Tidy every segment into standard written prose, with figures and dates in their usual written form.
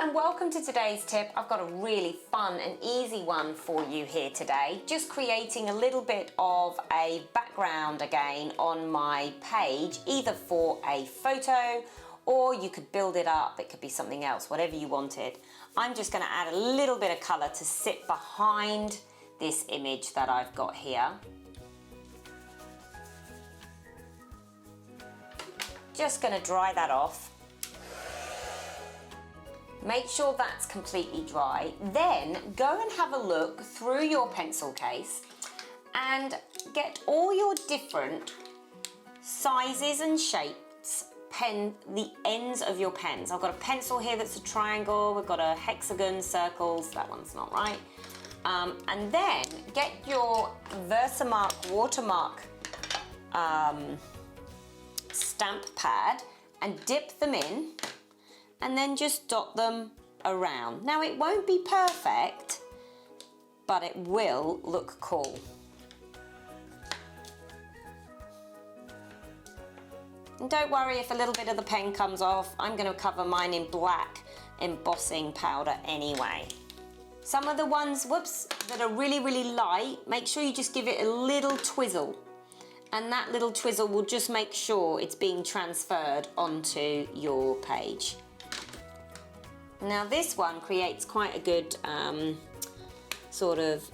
and welcome to today's tip. I've got a really fun and easy one for you here today. Just creating a little bit of a background again on my page, either for a photo or you could build it up. It could be something else, whatever you wanted. I'm just going to add a little bit of colour to sit behind this image that I've got here. Just going to dry that off. Make sure that's completely dry. Then go and have a look through your pencil case and get all your different sizes and shapes, the ends of your pens. I've got a pencil here that's a triangle, we've got a hexagon, circles, that one's not right. And then get your Versamark watermark stamp pad and dip them in, and then just dot them around. Now it won't be perfect, but it will look cool. And don't worry if a little bit of the pen comes off. I'm going to cover mine in black embossing powder anyway. Some of the ones, that are really, really light, make sure you just give it a little twizzle. And that little twizzle will just make sure it's being transferred onto your page. Now this one creates quite a good sort of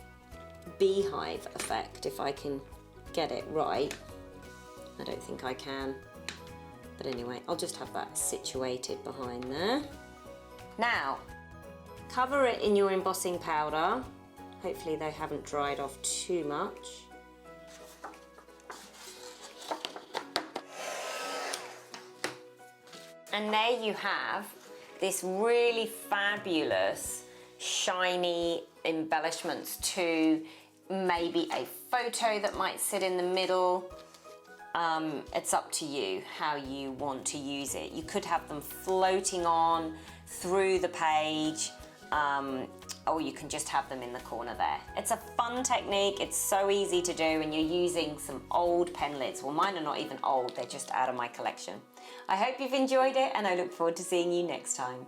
beehive effect, if I can get it right. I don't think I can, but anyway, I'll just have that situated behind there. Now, cover it in your embossing powder. Hopefully they haven't dried off too much. And there you have this really fabulous, shiny embellishments to maybe a photo that might sit in the middle. It's up to you how you want to use it. You could have them floating on through the page, or you can just have them in the corner there. It's a fun technique, it's so easy to do, and you're using some old pen lids. Well, mine are not even old, they're just out of my collection. I hope you've enjoyed it, and I look forward to seeing you next time.